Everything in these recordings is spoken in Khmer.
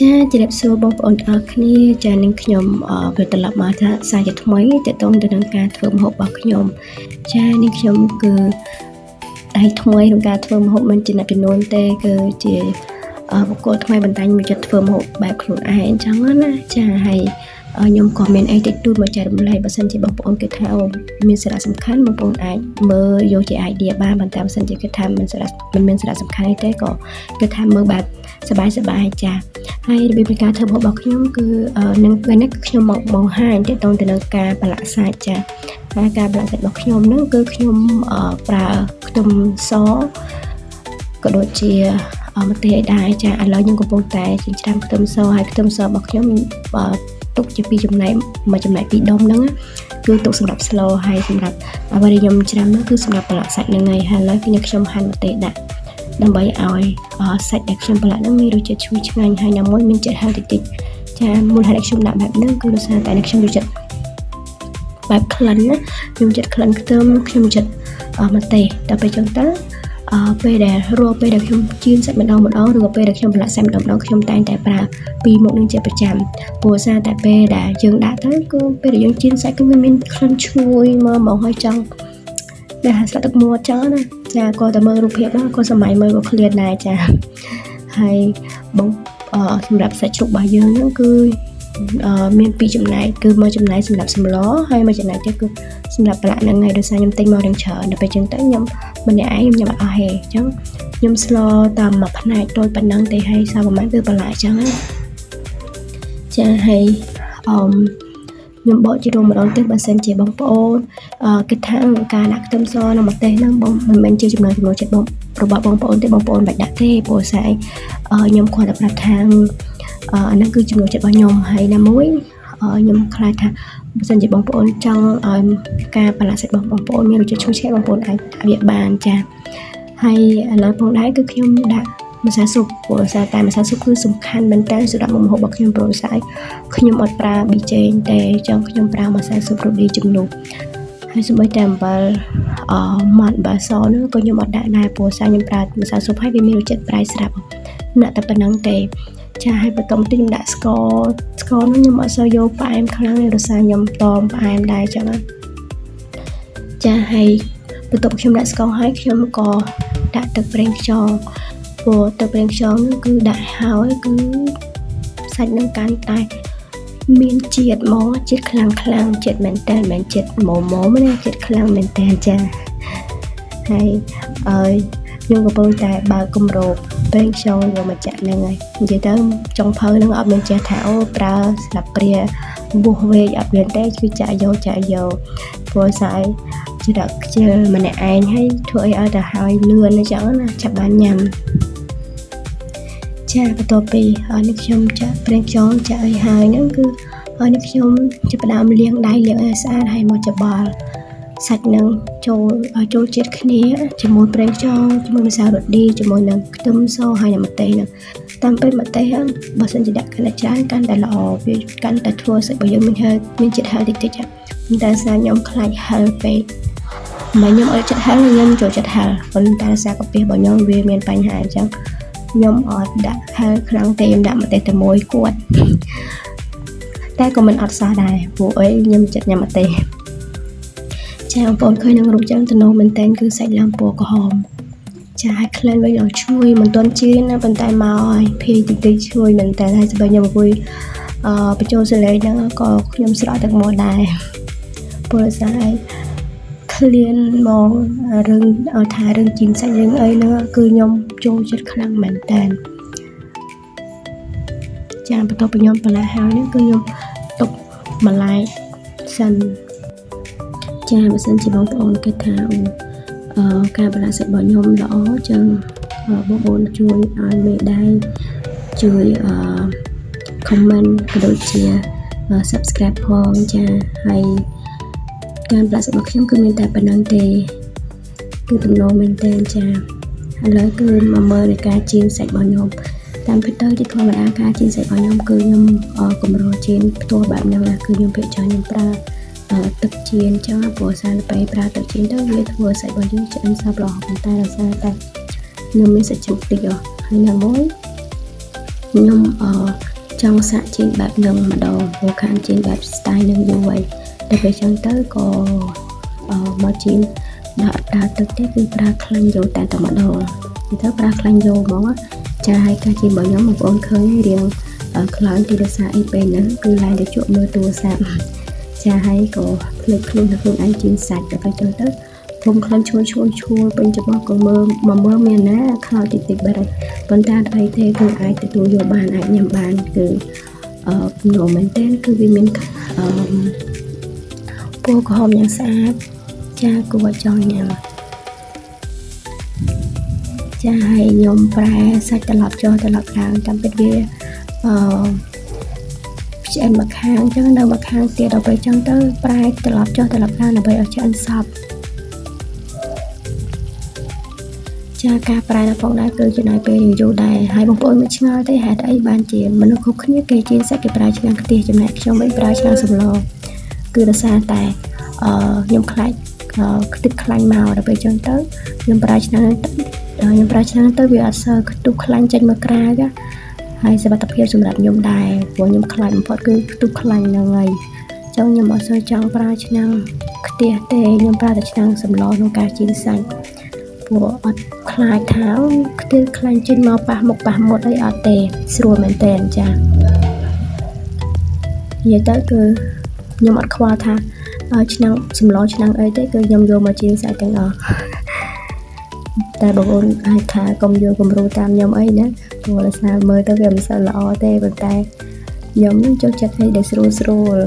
ចាជម្រាបសួរបងប្អូនទាំងអស់គ្នាចានឹងខ្ញុំវិលត្រឡប់មកថាសារជាថ្មីទាក់ទងទៅនឹងការធ្វើម្ហូបរបស់ខ្ញុំចានេះខ្ញុំគឺដៃថ្មីក្នុងការធ្វើម្ហូបមិនជាអ្នកចំនួនទេគឺជាបុគ្គលថ្មីបន្តែមួយចិត្តធ្វើម្ហូបបែបខ្លួនឯងអញ្ចឹងណាចាហើយខ្ញុំក៏មានអីតិចតួចមកចែករំលែកបើសិនជាបងប្អូនគិតថាមានសារៈសំខាន់បងប្អូនអាចមើលយកជា idea បានប៉ុន្តែបើសិនជាគិតថាមិនមានសារៈសំខាន់ទេក៏គិតថាមើលបែបសប្បាយចាហើយរបៀបនៃការធ្វើម្ហូបរបស់ខ្ញុំគឺនឹងពេលនេះខ្ញុំមកបង្ហាញទាក់ទងទៅនឹងការប្រឡាក់សាច់ចាហើយការប្រឡាក់សាច់របស់ខ្ញុំហ្នឹងគឺខ្ញុំប្រើខ្ទឹមសក៏ដូចជាម្ទេសដែរចាឥឡូវខ្ញុំកំពុងតែចិញ្ច្រាំខ្ទឹមសហើយខ្ទឹមសរបស់ខ្ញុំទុកជា2ចំណែកមួយចំណែក2ដុំហ្នឹងគឺទុកសម្រាប់ស្លហើយសម្រាប់អ្វីដែលខ្ញុំច្រាំហ្នឹងគឺសម្រាប់ប្រឡាក់សាច់ហ្នឹងហើយឥឡូវខ្ញុំហាន់ម្ទេសដាក់ដើម្បីឲ្យសាច់ដែលខ្ញុំប្រឡាក់ហ្នឹងមានរសជាតិឈ្ងុយឆ្ងាញ់ហើយណាមួយមានជាតិហឹរតិចៗចាមូលហេតុដែលខ្ញុំដាក់បែបហ្នឹងគឺដោយសារតែខ្ញុំចូលចិត្តបែបក្លិនណាខ្ញុំចិត្តក្លិនខ្ទឹមខ្ញុំចិត្តម្ទេសដល់ពេលចឹងទៅពេលដែលខ្ញុំជៀនសាច់ម្ដងឬក៏ពេលដែលខ្ញុំប្រឡាក់សាច់ម្ដងខ្ញុំតែងតែប្រើពីរមុខនឹងជាប្រចាំព្រោះសារតែពេលដែលយើងដាក់ទៅគឺពេលដែលយើងជៀនសាច់គឺវាមានក្លិនឈ្ងុយមកហើយចង់ដែលស្រាប់ទឹកមាត់ចឹងណាចាក៏តែមើលរូបភាពហ្នឹងក៏សម័យមើលក៏ឃ្លានដែរចាហើយបងសម្រាប់សាច់ជ្រូករបស់យើងហ្នឹងគឺមាន2ចំណែកគឺមួយចំណែកសម្រាប់សម្លហើយមួយចំណែកទៀតគឺសម្រាប់ប្រឡាក់ហ្នឹងហើយដោយសារខ្ញុំទិញមករៀងច្រើនដល់ពេលចឹងទៅខ្ញុំម្នាក់ឯងខ្ញុំអត់អស់ទេអញ្ចឹងខ្ញុំស្លតាមមួយផ្នែកដូចប៉ុណ្ណឹងទេហើយសារប្រហែលគឺប្រឡាក់អញ្ចឹងចាហើយខ្ញុំបកជារួមម្ដងទៀតបើសិនជាបងប្អូនគិតថាការដាក់ខ្ទឹមសនិងម្ទេសហ្នឹងបងមិនមែនជាចំណូលចិត្តរបស់បងប្អូនទេបងប្អូនមិនដាក់ទេព្រោះស្អីខ្ញុំគាត់តែប្រាប់ថាអាហ្នឹងគឺចំណូលចិត្តរបស់ខ្ញុំហើយណាមួយខ្ញុំខ្លាចថាបើសិនជាបងប្អូនចង់ឲ្យការប្រឡាក់សាច់របស់បងប្អូនមានរសជាតិឈ្ងុយឆ្ងាញ់បងប្អូនអាចវាបានចាហើយឥឡូវផងដែរគឺខ្ញុំដាក់ម្សៅស៊ុបព្រោះសារតែម្សៅស៊ុបគឺសំខាន់មែនតើសម្រាប់មុខម្ហូបរបស់ខ្ញុំព្រោះស្អីខ្ញុំអត់ប្រើប៊ីចេងទេអញ្ចឹងខ្ញុំប្រើម្សៅស៊ុបរ៉ូឌីជំនួសហើយសូម្បីតែអំបិលម៉ត់អំបិលសនោះក៏ខ្ញុំអត់ដាក់ដែរព្រោះសារខ្ញុំប្រើម្សៅស៊ុបហើយវាមានរសជាតិប្រៃស្រាប់ណាក់តែប៉ុណ្្នឹងទេចាហើយបន្តមកខ្ញុំដាក់ស្ករនោះខ្ញុំអត់សូវយកផ្អែមខ្លាំងទេដោយសារខ្ញុំតមផ្អែមដែរចឹងណាចាហើយបន្ទាប់ខ្ញុំដាក់ស្ករហើយខ្ញុំក៏ដាក់ទឹកប្រេងខ្យងព្រោះទឹកប្រេងខ្យងនោះគឺដាក់ហើយគឺសាច់នឹងកាន់តែមានជាតិមកជាតិខ្លាំងជាតិមែនតើមិនជាតិម៉មណាជាតិខ្លាំងមែនតើចាហើយខ្ញុំកំពុងតែបើកគម្របប្រេងខ្យងយកមកចាក់ហ្នឹងហើយនិយាយទៅចុងភៅហ្នឹងអត់មានចេះថាអូប្រើស្លាបព្រាបុះវែកអត់មានទេគឺចាក់យកព្រោះស្អីជាដាក់ខ្ជិលម្នាក់ឯងហើយធ្វើអីឲ្យទៅហើយលឿនអញ្ចឹងណាចាប់បានញ៉ាំចាបន្ទាប់ពីនេះខ្ញុំចាក់ប្រេងខ្យងចាក់អីហើយហ្នឹងគឺនេះខ្ញុំចាប់ផ្ដើមលាងដៃលាងឲ្យស្អាតហើយមកច្បល់សាច់នឹងចូលជាតិគ្នាជាមួយប្រេងខ្យងជាមួយម្សៅរ៉ូឌីជាមួយនឹងខ្ទឹមសហើយនិងម្ទេសហ្នឹងតាមពេលម្ទេសបើសិនជាដាក់កាន់តែច្រើនកាន់តែល្អវាកាន់តែធ្វើសាច់របស់យើងមានជាតិហឹរតិចៗតែសារខ្ញុំខ្លាចហឹរពេកមិនខ្ញុំអត់ចិត្តហឹរខ្ញុំចូលចិត្តហឹរប៉ុន្តែសារកាពីរបស់ខ្ញុំវាមានបញ្ហាអញ្ចឹងខ្ញុំអត់ដាក់ហឹរខ្លាំងទេខ្ញុំដាក់ម្ទេសតែមួយគាត់តែក៏មិនអត់សោះដែរព្រោះអីខ្ញុំចិត្តញ៉ាំម្ទេសចាបងប្អូនឃើញនឹងរូបចឹងទៅនោះមែនតើគឺសាច់ឡើងពណ៌ក្រហមចាហើយក្លិនវិញដល់ឈ្ងុយមិនទាន់ជៀនណាប៉ុន្តែមកហើយភាយតិចឈ្ងុយមែនតើហើយស្បើខ្ញុំអង្គុយបញ្ចូលសលេងហ្នឹងក៏ខ្ញុំស្រក់ទឹកមាត់ដែរព្រោះស្អីឃ្លានមករឿងថារឿងជីនសាច់រឿងអីហ្នឹងគឺខ្ញុំចូលចិត្តខ្លាំងមែនតើចាបន្ទាប់ពីខ្ញុំប្រឡាក់ហើយហ្នឹងគឺខ្ញុំទុកបន្លែសិនចាបើសិនជាបងប្អូនគិតថាការប្រឡាក់សាច់របស់ខ្ញុំល្អចឹងបងប្អូនជួយឲ្យមេដៃជួយ comment ក៏ដូចជា subscribe ផងចាហើយការប្រឡាក់សាច់របស់ខ្ញុំគឺមានតែប៉ុណ្្នឹងទេគឺទំនោរមែនតើចាឥឡូវគឺមកមើលនៃការជៀនសាច់របស់ខ្ញុំតាមពិតទៅជាធម្មតាការជៀនសាច់របស់ខ្ញុំគឺខ្ញុំកម្រជៀនផ្ទាល់បែបហ្នឹងគឺខ្ញុំភាគច្រើនខ្ញុំប្រើទឹកជៀនចឹងព្រោះសារទៅប្រើទឹកជៀនទៅវាធ្វើសាច់របស់យើងឆ្អិនសាប់ល្អប៉ុន្តែដោយសារតែខ្ញុំមានសាច់ជ្រូកតិចហើយណាមួយ ខ្ញុំចង់សាកជិះបែបនឹងម្ដងព្រោះខាងជិះបែប style នឹងយូរហើយដល់ពេលចឹងទៅក៏មកជិះដាក់ទឹកទេគឺប្រើខ្លាញ់យកតែម្ដងទៅប្រើខ្លាញ់យកហ្មងចាហើយការជិះរបស់ខ្ញុំបងប្អូនឃើញរៀងខ្លាំងទីដោយសារអីពេលហ្នឹងគឺឡើងទៅជក់មើលទូរស័ព្ទចាហើយក៏ភ្លេចខ្លួនថាខ្លួនឯងជិះសាច់ដល់ពេលចឹងទៅធំខ្លាំងឈួលពេញច្បោះក៏មើលមានណាខ្លោចតិចបាត់ហើយប៉ុន្តែអីទេគឺអាចទទួលយកបានអាចញ៉ាំបានគឺនោមមែនតើគឺវាមានពណ៌ក្រហមយ៉ាងស្អាតចាគួរចង់ញ៉ាំចាហើយខ្ញុំប្រែសាច់ត្រឡប់ចុះត្រឡប់ឡើងតាមពិតវាឆ្អិនមកខាងចឹងនៅមកខាងទៀតដល់ពេលចឹងទៅប្រែត្រឡប់ចុះត្រឡប់ឡើងដើម្បីឲ្យឆ្អិនសព្វចាការប្រែនៅផងដែរគឺចំណាយពេលយូរដែរហើយបងប្អូនមិនឆ្ងល់ទេហេតុអីបានជាមនុស្សគ្រប់គ្នាគេជាសាច់គេប្រើឆ្នាំងខ្ទះចំណែកខ្ញុំវិញប្រើឆ្នាំងសម្លគឺដោយសារតែខ្ញុំខ្លាចខ្ទិះខ្លាញ់មកដល់ពេលចឹងទៅខ្ញុំប្រើឆ្នាំងទៅវាអត់សូវខ្ទុះខ្លាញ់ចេញមកក្រៅហើយសុវត្ថិភាពសម្រាប់ខ្ញុំដែរព្រោះខ្ញុំខ្លាចបំផុតគឺខ្ទុះខ្លាញ់ហ្នឹងហើយចឹងខ្ញុំអត់សូវចង់ប្រើឆ្នាំងខ្ទះទេខ្ញុំប្រើតែឆ្នាំងសម្លក្នុងការជិះសាច់ព្រោះអត់ខ្លាចថាខ្ទិះខ្លាញ់ចេញមកប៉ះមុខប៉ះមាត់អីអត់ទេស្រួលមែនតើចានិយាយទៅគឺខ្ញុំអត់ខ្វល់ថាឆ្នាំងសម្លឆ្នាំងអីទេគឺខ្ញុំយកមកជិះសាច់ទាំងអស់តែបងប្អូនអាចថាកុំយកគំរូតាមខ្ញុំអីណាព្រោះដោយសារមើលទៅវាមិនសូវល្អទេប៉ុន្តែខ្ញុំនឹងចូលចិត្តឲ្យដែលស្រួល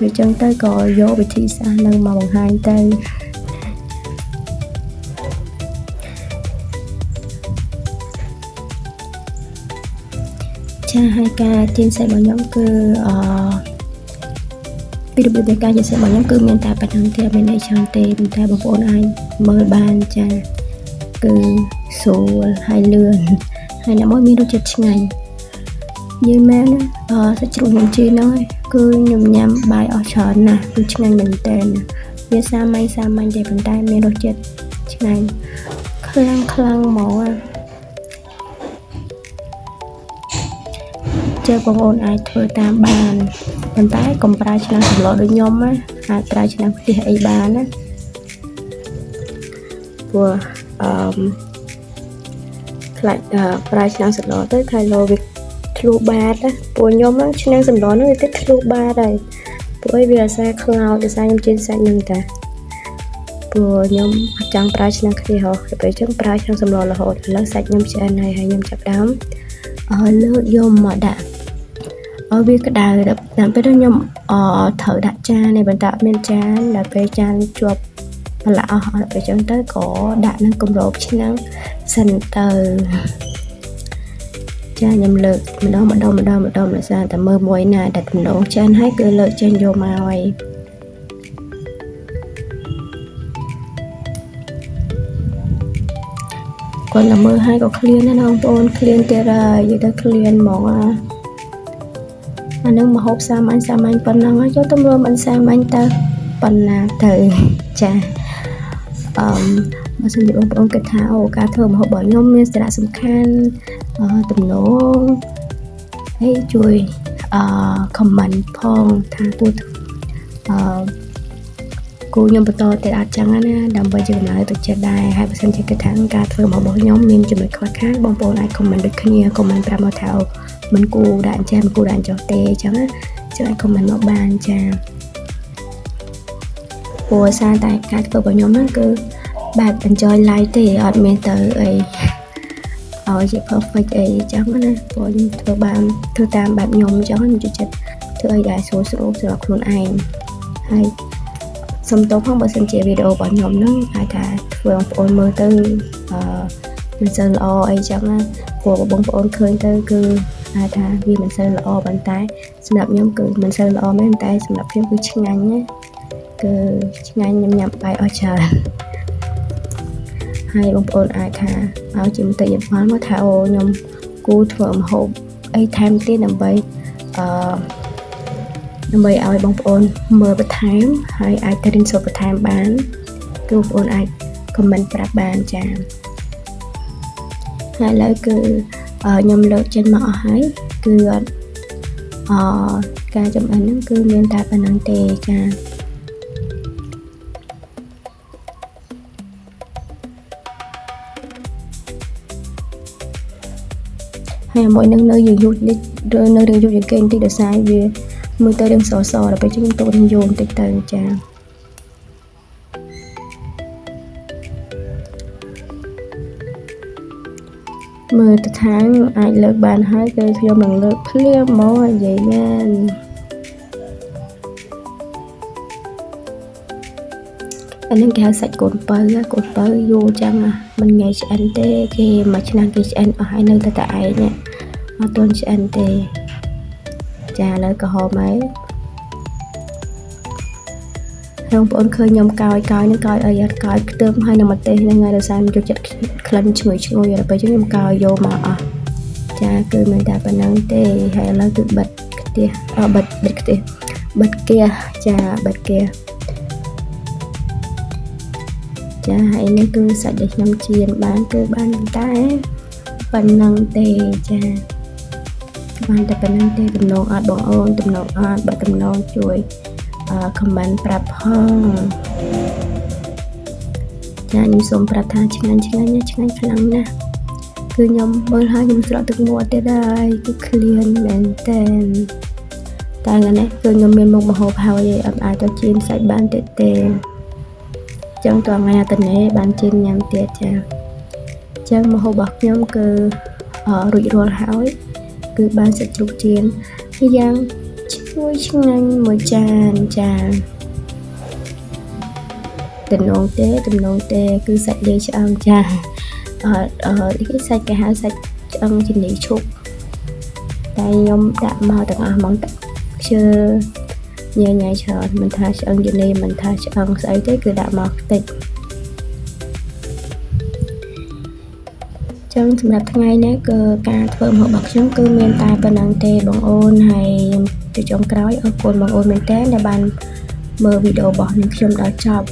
វាចឹងទៅក៏យកវិធីសាស្ត្រនឹងមកបង្ហាញទៅចាហើយការជិះសាច់របស់ខ្ញុំគឺពីរបៀបនៃការជិះសាច់របស់ខ្ញុំគឺមានតែប៉ុណ្្នឹងទេអត់មានអីច្រើនទេប៉ុន្តែបងប្អូនអាចមើលបានចាគឺស្រួលហើយលឿនហើយអ្នកមកមានរសជាតិឆ្ងាញ់និយាយមែនសាច់ជ្រូកខ្ញុំជិះហ្នឹងគឺខ្ញុំញ៉ាំបាយអស់ច្រើនណាស់គឺឆ្ងាញ់មែនតើវាសាមញ្ញទេប៉ុន្តែមានរសជាតិឆ្ងាញ់ខ្លាំងហ្មងជើបងប្អូនអាចធ្វើតាមបានប៉ុន្តែកុំប្រើឆ្នាំងសម្លដូចខ្ញុំណាអាចប្រើឆ្នាំងខ្ទះអីបានណាព្រោះខ្លាចប្រើឆ្នាំងសម្លទៅខ្លាចលោវាធ្លុះបាតណាព្រោះខ្ញុំហ្នឹងឆ្នាំងសម្លហ្នឹងវាទៅធ្លុះបាតហើយព្រោះវាអាសាខ្លោចដោយសារខ្ញុំជិះសាច់ហ្នឹងតាព្រោះខ្ញុំអត់ចង់ប្រើឆ្នាំងខ្ទះហ៎ពេលអញ្ចឹងប្រើឆ្នាំងសម្លរហូតឥឡូវសាច់ខ្ញុំឆ្អិនហើយខ្ញុំចាប់ដើមលើកយកមកដាក់ឲ្យវាក្តៅដល់ពេលខ្ញុំត្រូវដាក់ចាននេះបន្តមានចានដល់ពេលចានជាប់បន្លាក់អស់ដល់ពេលចឹងទៅក៏ដាក់នឹងគម្របឆ្នាំងសិនទៅចាខ្ញុំលើកម្ដងដោយសារតែមើលមួយណាដែលដំណងចានហើយគឺលើកចេញយកមកហើយគាត់តែមើលហើយក៏ឃ្លានណាបងប្អូនឃ្លានទៀតហើយនិយាយទៅឃ្លានហ្មងអានឹងមហូបសាមញ្ញប៉ុណ្ណឹងហើយចូលទៅមើលមិនសាមញ្ញទៅប៉ុណ្ណាទៅចាបើសិនជាបងប្អូនគិតថាការធ្វើម្ហូបរបស់ខ្ញុំមានសារៈសំខាន់ទំនងហើយជួយcomment ផងថាគូខ្ញុំបន្តទៀតអត់ចឹងណាដើម្បីជាកម្លាំងទឹកចិត្តដែរហើយបើសិនជាគិតថាការធ្វើម្ហូបរបស់ខ្ញុំមានចំណុចខ្វះខាតបងប្អូនអាច comment ដូចគ្នា comment ប្រាប់មកថាមិនគួរដាក់ចាមិនគួរដាក់ចុះទេអញ្ចឹងណាជួយអាច comment មកបានចាព្រោះសារតែការធ្វើរបស់ខ្ញុំហ្នឹងគឺបែប enjoy life ទេអត់មានទៅអីឲ្យជា perfect អីអញ្ចឹងណាព្រោះខ្ញុំធ្វើតាមបែបខ្ញុំអញ្ចឹងខ្ញុំចូលចិត្តធ្វើអីដែលស្រួលសម្រាប់ខ្លួនឯងហើយសុំទោសផងបើសិនជាវីដេអូរបស់ខ្ញុំហ្នឹងអាចថាធ្វើបងប្អូនមើលទៅមិនសូវល្អអីចឹងណាព្រោះបងប្អូនឃើញទៅគឺអាចថាវាមិនសូវល្អប៉ុន្តែសម្រាប់ខ្ញុំគឺមិនសូវល្អមែនតែសម្រាប់ខ្ញុំគឺឆ្ងាញ់ណាគឺឆ្ងាញ់ញ៉ាំបាយអស់ច្រើនហើយបងប្អូនអាចថាឲ្យជាមតិយោបល់មកថាខ្ញុំគួរធ្វើម្ហូបអីថែមទៀតដើម្បីឲ្យបងប្អូនមើលបន្ថែមហើយអាចទៅរៀនសូត្របន្ថែមបានគឺបងប្អូនអាច comment ប្រាប់បានចាហើយឥឡូវគឺ ខ្ញុំលើកចេញមកអស់ហើយគឺការចម្អិនហ្នឹងគឺមានតែប៉ុណ្្នឹងទេចាហើយមួយនឹងនៅយូរនេះនៅរឿងយូរជាងគេបន្តិចដោយសារវាមើលទៅរឿងសដល់ពេលខ្ញុំទុករឿងយូរបន្តិចទៅចាមើលទៅខាងអាចលើកបានហើយគឺខ្ញុំនឹងលើកភ្លាមមកនិយាយមែនអានេះគេហៅសាច់កូនបើយូរចឹងមិនងាយឆ្អិនទេគេមួយឆ្នាំគេឆ្អិនអស់ហើយនៅតែឯងអត់ទាន់ឆ្អិនទេចាឥឡូវក្រហមហើយបងប្អូនឃើញខ្ញុំកោយនឹងកោយអីអត់កោយខ្ទឹមហើយនឹងម្ទេសហ្នឹងហើយដោយសារខ្ញុំចូលចិត្តក្លិនឈ្ងុយដល់ពេលខ្ញុំកោយយកមកអស់ចាគឺមិនតែប៉ុណ្្នឹងទេហើយឥឡូវគឺបិទខ្ទះបិទហ្គាសចាបិទហ្គាសចាហើយនេះគឺសាច់ដែលខ្ញុំចៀនបានគឺបានតែប៉ុណ្្នឹងទេចាបានតែប៉ុណ្្នឹងទេទំនងអត់បងអូនទំនងអត់បើទំនងជួយcomment ប្រាប់ផងចាខ្ញុំសូមប្រាប់ថាឆ្ងាញ់ខ្លាំងណាស់គឺខ្ញុំមើលហើយខ្ញុំស្រក់ទឹកមាត់ទៀតហើយគឺឃ្លានមែនតែថ្ងៃនេះគឺខ្ញុំមានមុខម្ហូបហើយអត់អាចទៅជៀនសាច់បានទៀតទេចឹងតើថ្ងៃអាទិត្យនេះបានជៀនញ៉ាំទៀតចាចឹងម្ហូបរបស់ខ្ញុំគឺរួចរាល់ហើយគឺបានសាច់ជ្រូកចៀនយ៉ាងឈ្ងុយឆ្ងាញ់មួយចានចាទំនងទេគឺសាច់លាយឆ្អឹងចានេះសាច់គេហៅសាច់ឆ្អឹងជំនីឈុកតែខ្ញុំដាក់មកទាំងអស់ហ្មងខ្ជិលញ៉ៃច្រើនមិនថាឆ្អឹងជំនីមិនថាឆ្អឹងស្អីទេគឺដាក់មកតិចចឹងសម្រាប់ថ្ងៃនេះគឺការធ្វើម្ហូបរបស់ខ្ញុំគឺមានតែប៉ុណ្្នឹងទេបងអូនហើយទៅចុងក្រោយអរគុណបងអូនមែនតើដែលបានមើលវីដេអូរបស់ខ្ញុំដល់ចប់